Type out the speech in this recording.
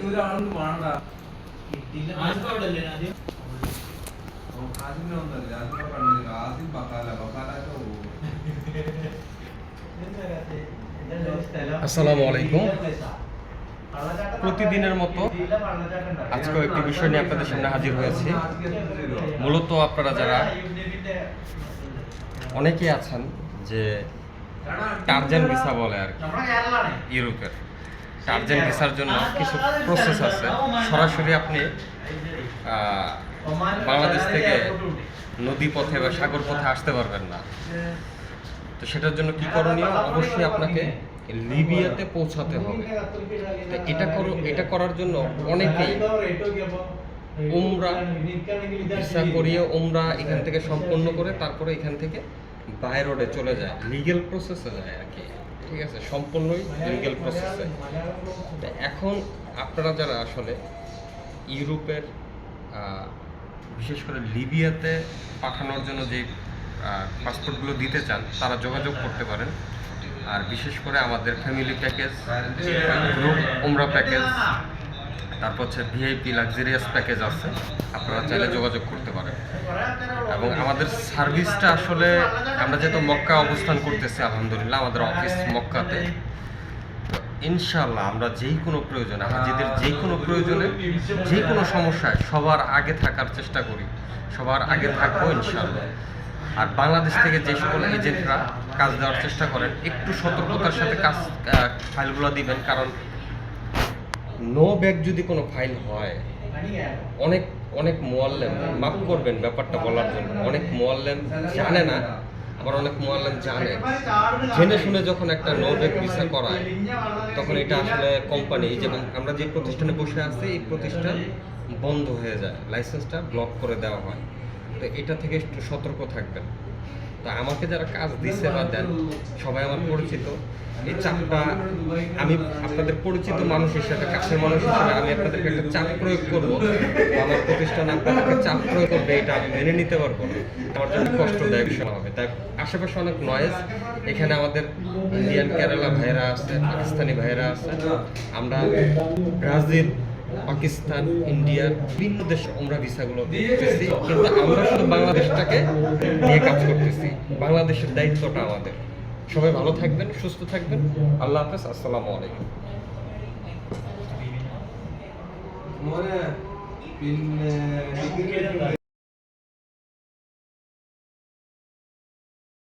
ഒരാളും വേണ്ട আসসালামু আলাইকুম। প্রতিদিনের মতো আজকেও একটি বিষয় নিয়ে আপনাদের সামনে হাজির হয়েছি। মূলত আপনারা যারা অনেকেই আছেন যে টার্জেন ভিসা বলে আর কি, ইউরোপের টার্জেন ভিসার জন্য কিছু প্রসেস আছে। সরাসরি আপনি বাংলাদেশ থেকে নদী পথে বা সাগর পথে আসতে পারবেন না। তো সেটার জন্য কি করণীয়? অবশ্যই আপনাকে লিবিয়াতে পৌঁছাতে হবে। তো এটা করার জন্য অনেকেই উমরা ভিসা করিয়ে উমরা এখান থেকে সম্পন্ন করে তারপরে এখান থেকে বাই রোডে চলে যায়, লিগ্যাল প্রসেসে যায় আর কি। ঠিক আছে, সম্পূর্ণই লিগ্যাল প্রসেসে। এখন আপনারা যারা আসলে ইউরোপের বিশেষ করে লিবিয়াতে পাঠানোর জন্য যে পাসপোর্টগুলো দিতে চান তারা যোগাযোগ করতে পারেন। আর বিশেষ করে আমাদের ফ্যামিলি প্যাকেজ, গ্রুপ উমরা প্যাকেজ, তারপর হচ্ছে ভিআইপি লাক্সারিয়াস প্যাকেজ আছে, আপনারা চাইলে যোগাযোগ করতে পারেন। এবং আমাদের সার্ভিসটা আসলে আমরা যেহেতু মক্কা অবস্থান করতেছি, আলহামদুলিল্লাহ আমাদের অফিস মক্কাতে, তো ইনশাল্লাহ আমরা যেই কোনো প্রয়োজনে, হাজিদের যেই কোনো প্রয়োজনে, যে কোনো সমস্যায় সবার আগে থাকার চেষ্টা করি, সবার আগে থাকবো ইনশাল্লাহ। আর বাংলাদেশ থেকে যে সকল এজেন্টরা কাজ দেওয়ার চেষ্টা করেন, একটু সতর্কতার সাথে ফাইলগুলো দিবেন, কারণ নো ব্যাগ যদি কোনো ফাইল হয়, অনেক অনেক মোয়াল্লেম, মাফ করবেন ব্যাপারটা বলার জন্য, অনেক মোয়াল্লেম জানে না, আবার অনেক মোয়াল্লেম জানে, জেনে শুনে যখন একটা নো ব্যাগ ভিসা করায় তখন এটা আসলে কোম্পানি, যেমন আমরা যে প্রতিষ্ঠানে বসে আছি এই প্রতিষ্ঠান বন্ধ হয়ে যায়, লাইসেন্সটা ব্লক করে দেওয়া হয়। তো এটা থেকে একটু সতর্ক থাকবেন। তা আমাকে যারা কাজ দিচ্ছে বা দেন সবাই আমার পরিচিত, এই চাপটা আমি আপনাদের পরিচিত মানুষ হিসেবে, কাছের মানুষ হিসেবে আমি আপনাদেরকে একটা চাপ প্রয়োগ করবো, আমার প্রতিষ্ঠান আপনাদেরকে চাপ প্রয়োগ করবে, এটা আমি মেনে নিতে পারবো না, আমার জন্য কষ্টদায়ক বিষয় হবে। তাই আশেপাশে অনেক নয়েজ, এখানে আমাদের ইন্ডিয়ান কেরালা ভাইয়েরা আছে, পাকিস্তানি ভাইয়েরা আছে, আমরা ব্রাজিল, পাকিস্তান, ইন্ডিয়া, বিভিন্ন দেশে আমরা ভিসাগুলো করতেছি, কিন্তু আমরা শুধু বাংলাদেশটাকে নিয়ে কাজ করতেছি। বাংলাদেশের দায়িত্বটা আমাদের। সবাই ভালো থাকবেন, সুস্থ থাকবেন। আল্লাহ হাফেজ, আসসালামু আলাইকুম।